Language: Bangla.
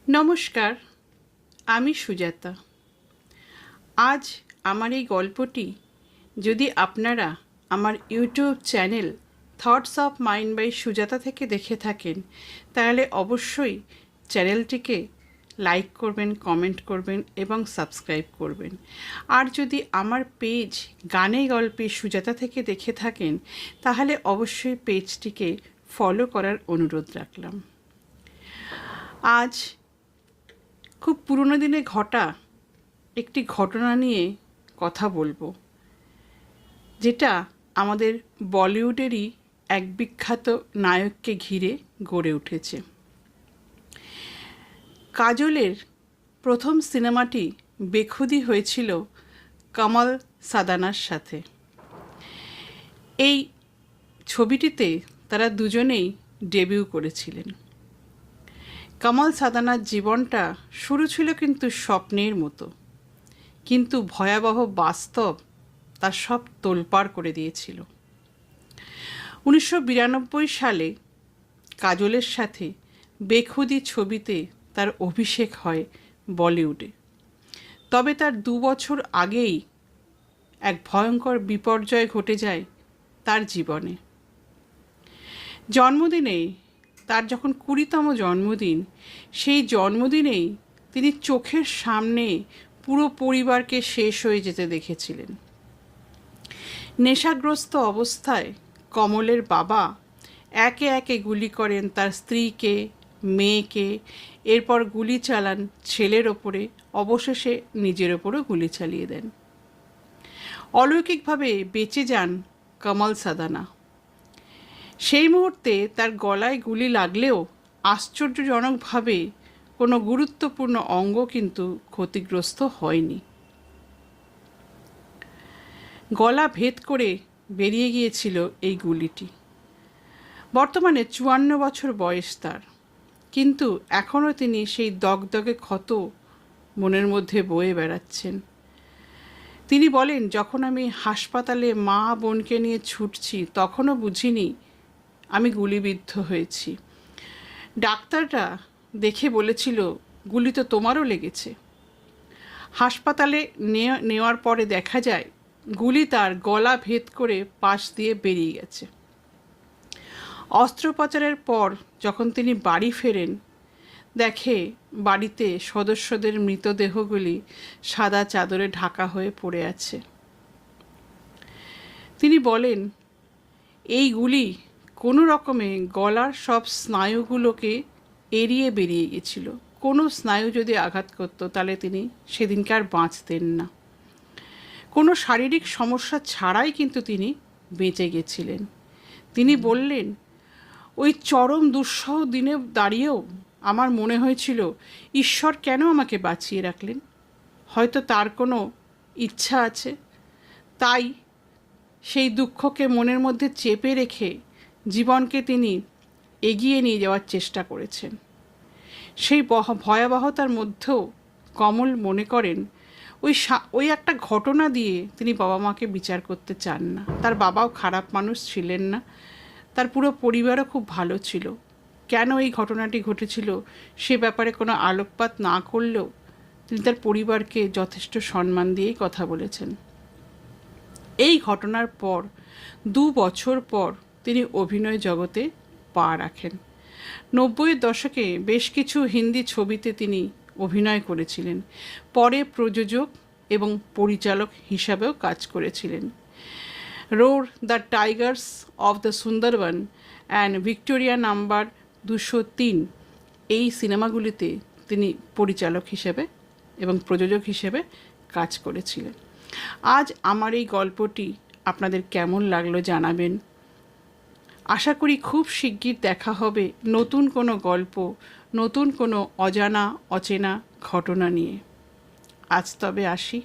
নমস্কার, আমি সুজাতা। আজ আমার এই গল্পটি যদি আপনারা আমার YouTube channel Thoughts of Mind by Sujata থেকে দেখে থাকেন, তাহলে অবশ্যই চ্যানেলটিকে লাইক করবেন, কমেন্ট করবেন এবং সাবস্ক্রাইব করবেন। আর যদি আমার পেজ গানে গল্পে সুজাতা থেকে দেখে থাকেন, তাহলে অবশ্যই পেজটিকে ফলো করার অনুরোধ রাখলাম। আজ খুব পুরনো দিনে ঘটা একটি ঘটনা নিয়ে কথা বলবো, যেটা আমাদের বলিউডেরই এক বিখ্যাত নায়ককে ঘিরে গড়ে উঠেছে। কাজলের প্রথম সিনেমাটি বেখুদি হয়েছিল কমল সাদানার সাথে। এই ছবিটিতে তারা দুজনেই ডেবিউ করেছিলেন। কমল সাদানার জীবনটা শুরু ছিল কিন্তু স্বপ্নের মতো, কিন্তু ভয়াবহ বাস্তব তার সব তোলপাড় করে দিয়েছিল। 1992 সালে কাজলের সাথে বেখুদি ছবিতে তার অভিষেক হয় বলিউডে। তবে তার 2 বছর আগেই এক ভয়ঙ্কর বিপর্যয় ঘটে যায় তার জীবনে। জন্মদিনে, তার যখন 20তম জন্মদিন, সেই জন্মদিনেই তিনি চোখের সামনে পুরো পরিবারকে শেষ হয়ে যেতে দেখেছিলেন। নেশাগ্রস্ত অবস্থায় কমলের বাবা একে একে গুলি করেন তার স্ত্রীকে, মেয়েকে, এরপর গুলি চালান ছেলের ওপরে, অবশেষে নিজের ওপরও গুলি চালিয়ে দেন। অলৌকিকভাবে বেঁচে যান কমল সাদানা। সেই মুহূর্তে তার গলায় গুলি লাগলেও আশ্চর্যজনকভাবে কোনো গুরুত্বপূর্ণ অঙ্গ কিন্তু ক্ষতিগ্রস্ত হয়নি। গলা ভেদ করে বেরিয়ে গিয়েছিল এই গুলিটি। বর্তমানে 54 বছর বয়স তার, কিন্তু এখনও তিনি সেই দগদগে ক্ষত মনের মধ্যে বয়ে বেড়াচ্ছেন। তিনি বলেন, যখন আমি হাসপাতালে মা বোনকে নিয়ে ছুটছি, তখনও বুঝিনি আমি গুলিবিদ্ধ হয়েছি। ডাক্তাররা দেখে বলেছিল, গুলি তো তোমারও লেগেছে। হাসপাতালে নেওয়ার পরে দেখা যায় গুলি তার গলা ভেদ করে পাশ দিয়ে বেরিয়ে গেছে। অস্ত্রোপচারের পর যখন তিনি বাড়ি ফেরেন, দেখে বাড়িতে সদস্যদের মৃতদেহগুলি সাদা চাদরে ঢাকা হয়ে পড়ে আছে। তিনি বলেন, এই গুলি কোনো রকমে গলার সব স্নায়ুগুলোকে এড়িয়ে বেরিয়ে গেছিল। কোনো স্নায়ু যদি আঘাত করত, তাহলে তিনি সেদিনকার বাঁচতেন না। কোনো শারীরিক সমস্যা ছাড়াই কিন্তু তিনি বেঁচে গেছিলেন। তিনি বললেন, ওই চরম দুঃসহ দিনে দাঁড়িয়েও আমার মনে হয়েছিল, ঈশ্বর কেন আমাকে বাঁচিয়ে রাখলেন? হয়তো তার কোনো ইচ্ছা আছে, তাই সেই দুঃখকে মনের মধ্যে চেপে রেখে জীবনকে তিনি এগিয়ে নিয়ে যাওয়ার চেষ্টা করেছেন। সেই ভয়াবহতার মধ্যেও কমল মনে করেন, ওই একটা ঘটনা দিয়ে তিনি বাবা মাকে বিচার করতে চান না। তার বাবাও খারাপ মানুষ ছিলেন না, তার পুরো পরিবারও খুব ভালো ছিল। কেন এই ঘটনাটি ঘটেছিল সে ব্যাপারে কোনো আলোকপাত না করলেও তিনি তার পরিবারকে যথেষ্ট সম্মান দিয়েই কথা বলেছেন। এই ঘটনার পর 2 বছর পর তিনি অভিনয় জগতে পা রাখেন। 90-এর দশকে বেশ কিছু হিন্দি ছবিতে তিনি অভিনয় করেছিলেন। পরে প্রযোজক এবং পরিচালক হিসাবেও কাজ করেছিলেন। Roar the tigers of the Sundarban and Victoria number 203 এই সিনেমাগুলিতে তিনি পরিচালক হিসেবে এবং প্রযোজক হিসেবে কাজ করেছিলেন। আজ আমার এই গল্পটি আপনাদের কেমন লাগলো জানাবেন। আশা করি খুব শিগগির দেখা হবে নতুন কোনো গল্প, নতুন কোনো অজানা অচেনা ঘটনা নিয়ে। আজ তবে আসি।